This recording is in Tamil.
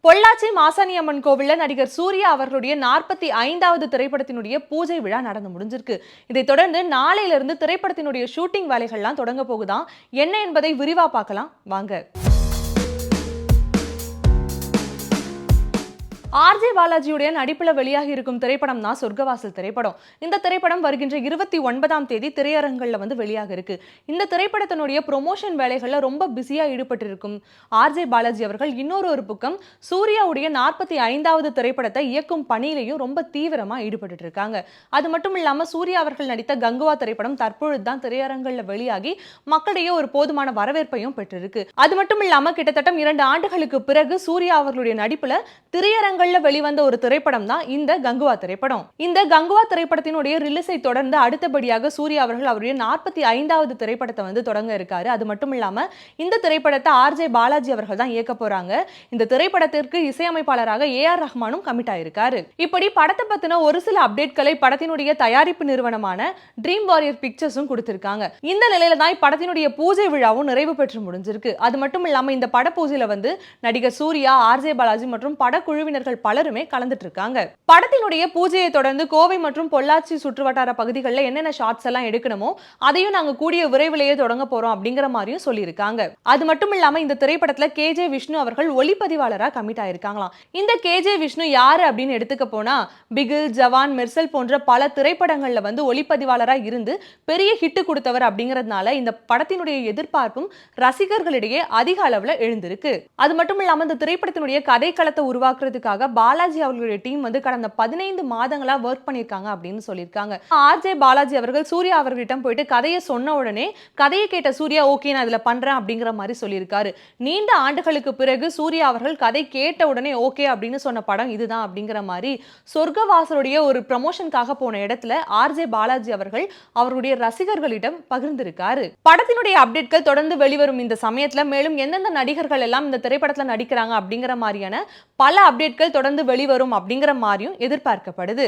பொள்ளாச்சி மாசாணியம்மன் கோவில்ல நடிகர் சூர்யா அவர்களுடைய 45வது திரைப்படத்தினுடைய பூஜை விழா நடந்து முடிஞ்சிருக்கு. இதைத் தொடர்ந்து நாளையிலிருந்து திரைப்படத்தினுடைய ஷூட்டிங் வேலைகள்லாம் தொடங்க போகுதாம். என்ன என்பதை விரிவா பார்க்கலாம் வாங்க. ஆர்ஜே பாலாஜியுடைய நடிப்புல வெளியாகி இருக்கும் திரைப்படம் தான் சொர்க்கவாசல் திரைப்படம். இந்த திரைப்படம் வருகின்ற 29ஆம் தேதி திரையரங்குகள்ல வெளியாக இருக்கு. இந்த திரைப்படத்தினுடைய ப்ரொமோஷன் வேலைகள்ல ரொம்ப பிஸியா ஈடுபட்டு இருக்கும் ஆர்ஜே பாலாஜி அவர்கள் இன்னொரு பக்கம் சூர்யாவுடைய 45வது திரைப்படத்தை இயக்கும் பணியிலையும் ரொம்ப தீவிரமா ஈடுபட்டு இருக்காங்க. அது மட்டும் இல்லாம சூர்யா அவர்கள் நடித்த கங்குவா திரைப்படம் தற்பொழுதுதான் திரையரங்குகள்ல வெளியாகி மக்களிடையே ஒரு போதுமான வரவேற்பையும் பெற்றிருக்கு. அது மட்டும் இல்லாம கிட்டத்தட்ட 2 ஆண்டுகளுக்கு பிறகு சூர்யா அவர்களுடைய நடிப்புல திரையரங்கு வெளிவந்த ஒரு திரைப்படம் தான் இந்த கங்குவா திரைப்படம். இந்த கங்குவா திரைப்படத்தினுடைய ரிலீஸை தொடர்ந்து அடுத்தபடியாக சூர்யா அவர்கள் அவருடைய 45வது திரைப்படத்தை தொடங்க இருக்காரு. அது மட்டும் இல்லாம இந்த திரைப்படத்தை ஆர்ஜே பாலாஜி அவர்கள் தான் இயக்க போறாங்க. இந்த திரைப்படத்திற்கு இசையமைப்பாளராக ஏஆர் ரஹ்மானும் கமிட் ஆயிருக்காரு. இப்படி படத்தை பத்தின ஒரு சில அப்டேட்களை படத்தினுடைய தயாரிப்பு நிறுவனமான ட்ரீம் வாரியர் பிக்சர்ஸும் கொடுத்திருக்காங்க. இந்த நிலையில தான் படத்தினுடைய பூஜை விழாவும் நிறைவு பெற்று முடிஞ்சிருக்கு. அது மட்டும் இல்லாம இந்த பட பூஜையில நடிகர் சூர்யா, ஆர்ஜே பாலாஜி மற்றும் படக்குழுவினர்கள் பலருமே கலந்துட்டு இருக்காங்க. படத்தினுடைய பூஜையை தொடர்ந்து கோவை மற்றும் பொள்ளாச்சி சுற்றுவட்டார பகுதிகளில் என்னென்ன ஷாட்ஸ் எல்லாம் எடுக்கணுமோ அதையும் நாங்க கூடிய விரைவிலேயே தொடங்க போறோம் அப்படிங்கிற மாதிரியும் சொல்லியிருக்காங்க. அது மட்டும் இல்லாம இந்த திரைப்படத்துல கேஜே விஷ்ணு அவர்கள் ஒளிப்பதிவாளராக கமிட் ஆயிருக்காங்களாம். இந்த கேஜே விஷ்ணு யாரு அப்படின்னு எடுத்துக்க போனா பிகில், ஜவான், மெர்சல் போன்ற பல திரைப்படங்கள்ல ஒளிப்பதிவாளராக இருந்து பெரிய ஹிட் கொடுத்தவர் அப்படிங்கறதுனால இந்த படத்தினுடைய எதிர்பார்ப்பும் ரசிகர்களிடையே அதிக அளவுல எழுந்திருக்கு. அது மட்டும் இல்லாம இந்த திரைப்படத்தினுடைய கதைக்களத்தை உருவாக்குறதுக்காக பாலாஜி அவர்களுடைய டீம் கடந்த 15 மாதங்களா வொர்க் பண்ணிருக்காங்க அப்படின்னு சொல்லியிருக்காங்க. ஆர்ஜே பாலாஜி அவர்கள் சூர்யா அவர்களிடம் போயிட்டு கதையை சொன்ன உடனே கதையை கேட்ட சூர்யா ஓகே நான் இதுல பண்றேன் அப்படிங்கிற மாதிரி சொல்லியிருக்காரு. நீண்ட ஆண்டுகளுக்கு பிறகு சூர்யா அவர்கள் கதை கேட்ட உடனே ஓகே அப்படின்னு சொன்ன படம் இதுதான் அப்படிங்கிற மாதிரி சொர்க்கவாசலுடைய ஒரு ப்ரமோஷனுக்காக போன இடத்துல ஆர்ஜே பாலாஜி அவர்கள் அவருடைய ரசிகர்களிடம் பகிர்ந்திருக்காரு. படத்தினுடைய அப்டேட்கள் தொடர்ந்து வெளிவரும் இந்த சமயத்துல மேலும் எந்தெந்த நடிகர்கள் எல்லாம் இந்த திரைப்படத்துல நடிக்கிறாங்க அப்படிங்கிற மாதிரியான பல அப்டேட்கள் தொடர்ந்து வெளிவரும் அப்படிங்கிற மாதிரியும் எதிர்பார்க்கப்படுது.